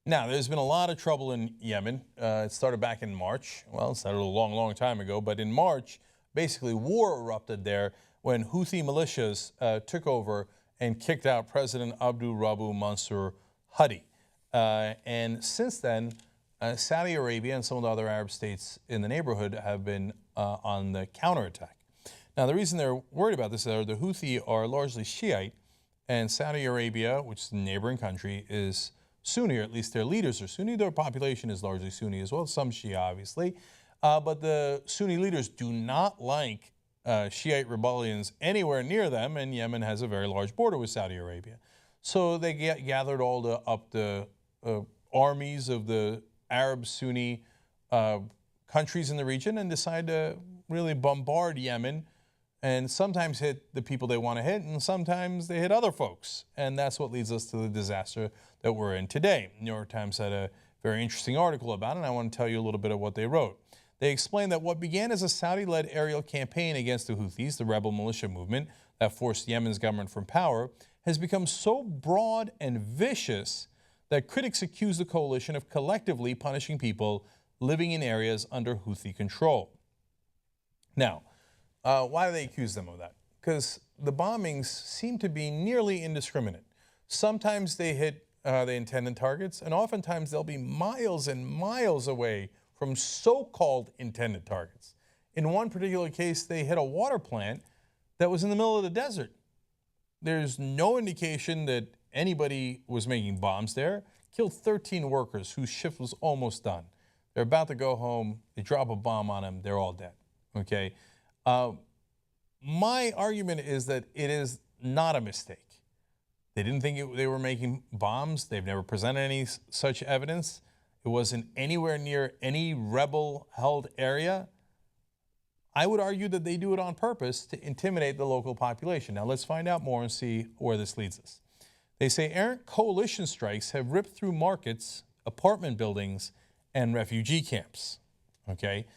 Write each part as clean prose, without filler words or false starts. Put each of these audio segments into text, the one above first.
Now, there's been a lot of trouble in Yemen. It started back in March. Well, it started a long, long time ago. But in March, basically war erupted there when Houthi militias took over and kicked out President Abdul Rabu Mansur Hadi. And since then, Saudi Arabia and some of the other Arab states in the neighborhood have been on the counterattack. Now, the reason they're worried about this is the Houthi are largely Shiite, and Saudi Arabia, which is a neighboring country, is Sunni, or at least their leaders are Sunni. Their population is largely Sunni as well, some Shia, obviously. But the Sunni leaders do not like Shiite rebellions anywhere near them, and Yemen has a very large border with Saudi Arabia. So they gathered all the armies of the Arab Sunni countries in the region and decided to really bombard Yemen, and sometimes hit the people they want to hit, and sometimes they hit other folks. And that's what leads us to the disaster that we're in today. New York Times had a very interesting article about it, and I want to tell you a little bit of what they wrote. They explained that what began as a Saudi-led aerial campaign against the Houthis, the rebel militia movement that forced Yemen's government from power, has become so broad and vicious that critics accuse the coalition of collectively punishing people living in areas under Houthi control. Now, why do they accuse them of that? Because the bombings seem to be nearly indiscriminate. Sometimes they hit the intended targets, and oftentimes they'll be miles and miles away from so-called intended targets. In one particular case, they hit a water plant that was in the middle of the desert. There's no indication that anybody was making bombs there. Killed 13 workers whose shift was almost done. They're about to go home. They drop a bomb on them. They're all dead. Okay. My argument is that it is not a mistake. They didn't think they were making bombs. They've never presented any such evidence. It wasn't anywhere near any rebel-held area. I would argue that they do it on purpose to intimidate the local population. Now let's find out more and see where this leads us. They say errant coalition strikes have ripped through markets, apartment buildings, and refugee camps. Okay.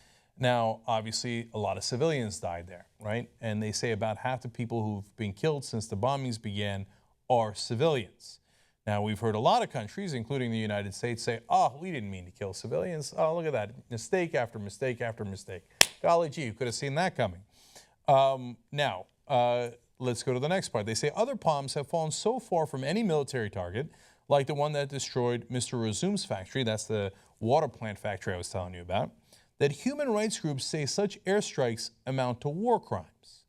Now, obviously, a lot of civilians died there, right? And they say about half the people who've been killed since the bombings began are civilians. Now, we've heard a lot of countries, including the United States, say, oh, we didn't mean to kill civilians. Oh, look at that. Mistake after mistake after mistake. Golly gee, you could have seen that coming. Now, let's go to the next part. They say other bombs have fallen so far from any military target, like the one that destroyed Mr. Razoom's factory, that's the water plant factory I was telling you about, that human rights groups say such airstrikes amount to war crimes.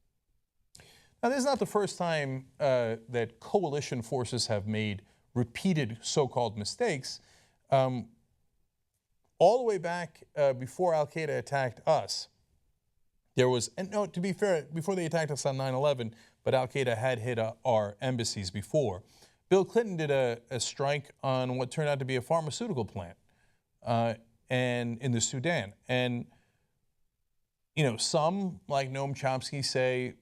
Now, this is not the first time that coalition forces have made repeated so-called mistakes. All the way back before Al-Qaeda attacked us, there was, and no, to be fair, before they attacked us on 9/11, but Al-Qaeda had hit our embassies before. Bill Clinton did a strike on what turned out to be a pharmaceutical plant and in the Sudan. And, you know, some, like Noam Chomsky, say,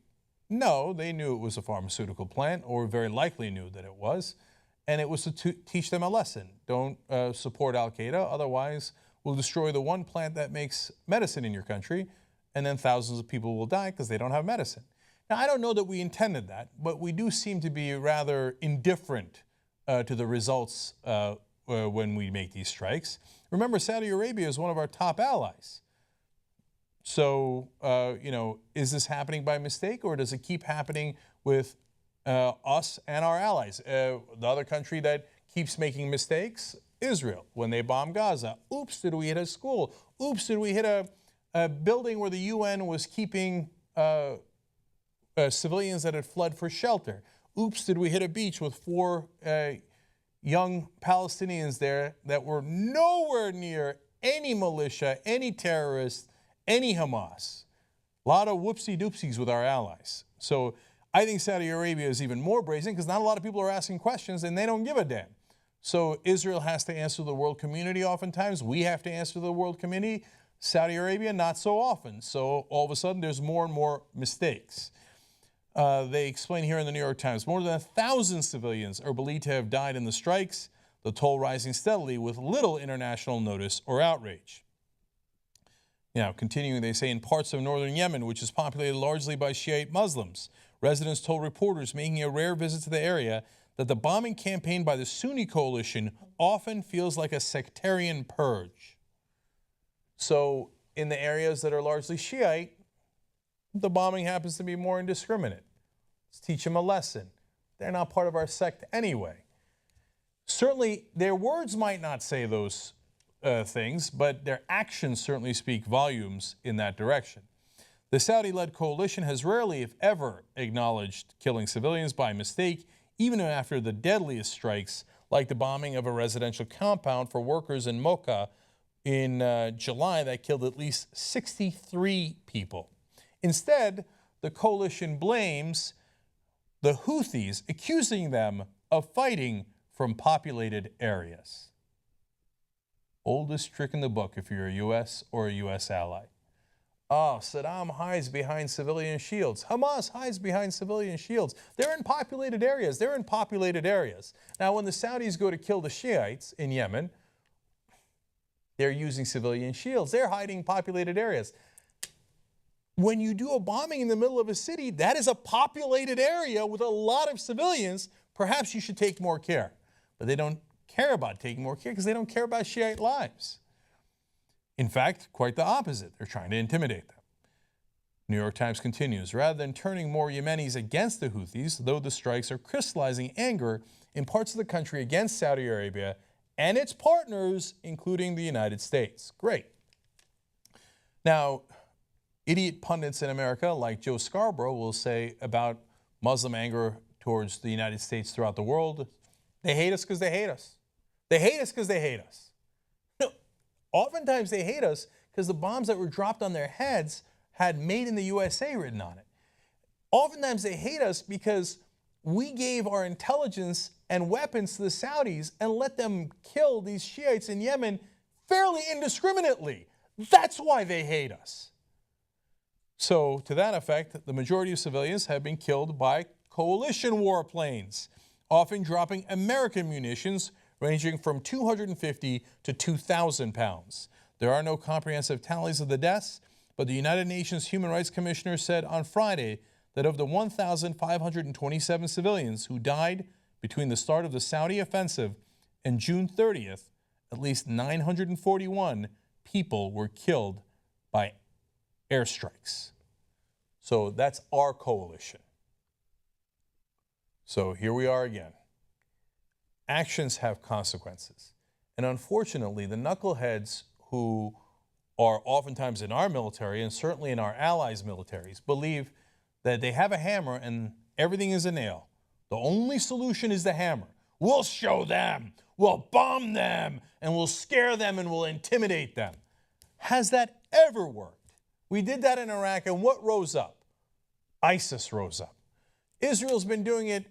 no, they knew it was a pharmaceutical plant, or very likely knew that it was. And it was to teach them a lesson. Don't support Al-Qaeda, otherwise we'll destroy the one plant that makes medicine in your country, and then thousands of people will die because they don't have medicine. Now, I don't know that we intended that, but we do seem to be rather indifferent to the results when we make these strikes. Remember, Saudi Arabia is one of our top allies. So, you know, is this happening by mistake, or does it keep happening with us and our allies? The other country that keeps making mistakes, Israel, when they bomb Gaza. Oops, did we hit a school? Oops, did we hit a building where the UN was keeping civilians that had fled for shelter? Oops, did we hit a beach with 4 young Palestinians there that were nowhere near any militia, any terrorists, any Hamas? A lot of whoopsie-doopsies with our allies. So I think Saudi Arabia is even more brazen because not a lot of people are asking questions and they don't give a damn. So Israel has to answer the world community oftentimes. We have to answer the world community. Saudi Arabia, not so often. So all of a sudden, there's more and more mistakes. They explain here in the New York Times, more than 1,000 civilians are believed to have died in the strikes, the toll rising steadily with little international notice or outrage. Now, continuing, they say in parts of northern Yemen, which is populated largely by Shiite Muslims, residents told reporters making a rare visit to the area that the bombing campaign by the Sunni coalition often feels like a sectarian purge. So in the areas that are largely Shiite, the bombing happens to be more indiscriminate. Let's teach them a lesson. They're not part of our sect anyway. Certainly, their words might not say those things, but their actions certainly speak volumes in that direction. The Saudi-led coalition has rarely, if ever, acknowledged killing civilians by mistake, even after the deadliest strikes, like the bombing of a residential compound for workers in Mocha in July that killed at least 63 people. Instead, the coalition blames the Houthis, accusing them of fighting from populated areas. Oldest trick in the book if you're a U.S. or a U.S. ally. Oh, Saddam hides behind civilian shields. Hamas hides behind civilian shields. They're in populated areas. They're in populated areas. Now, when the Saudis go to kill the Shiites in Yemen, they're using civilian shields. They're hiding populated areas. When you do a bombing in the middle of a city, that is a populated area with a lot of civilians. Perhaps you should take more care. But they don't care about taking more care because they don't care about Shiite lives. In fact, quite the opposite. They're trying to intimidate them. New York Times continues, rather than turning more Yemenis against the Houthis, though the strikes are crystallizing anger in parts of the country against Saudi Arabia and its partners, including the United States. Great. Now, idiot pundits in America like Joe Scarborough will say about Muslim anger towards the United States throughout the world, they hate us because they hate us. They hate us because they hate us. No, oftentimes they hate us because the bombs that were dropped on their heads had "Made in the USA" written on it. Oftentimes they hate us because we gave our intelligence and weapons to the Saudis and let them kill these Shiites in Yemen fairly indiscriminately. That's why they hate us. So, to that effect, the majority of civilians have been killed by coalition warplanes, often dropping American munitions ranging from 250 to 2,000 pounds. There are no comprehensive tallies of the deaths, but the United Nations Human Rights Commissioner said on Friday that of the 1,527 civilians who died between the start of the Saudi offensive and June 30th, at least 941 people were killed by airstrikes. So that's our coalition. So here we are again. Actions have consequences. And unfortunately, the knuckleheads who are oftentimes in our military and certainly in our allies' militaries believe that they have a hammer and everything is a nail. The only solution is the hammer. We'll show them, we'll bomb them, and we'll scare them and we'll intimidate them. Has that ever worked? We did that in Iraq, and what rose up? ISIS rose up. Israel's been doing it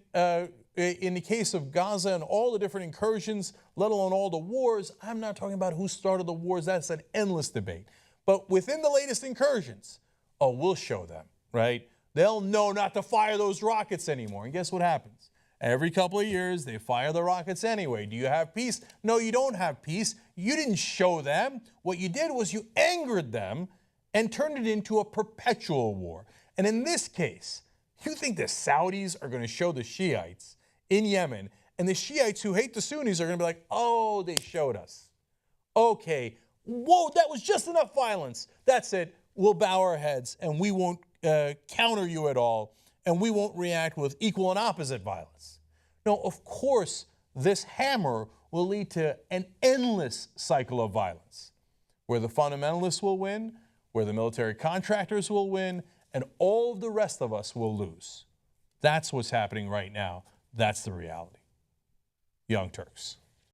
in the case of Gaza and all the different incursions, let alone all the wars. I'm not talking about who started the wars. That's an endless debate. But within the latest incursions, oh, we'll show them, right? They'll know not to fire those rockets anymore. And guess what happens? Every couple of years, they fire the rockets anyway. Do you have peace? No, you don't have peace. You didn't show them. What you did was you angered them and turned it into a perpetual war. And in this case, you think the Saudis are going to show the Shiites in Yemen, and the Shiites who hate the Sunnis are going to be like, oh, they showed us. Okay, whoa, that was just enough violence. That's it. We'll bow our heads, and we won't counter you at all, and we won't react with equal and opposite violence. No, of course, this hammer will lead to an endless cycle of violence, where the fundamentalists will win, where the military contractors will win, and all of the rest of us will lose. That's what's happening right now. That's the reality. Young Turks.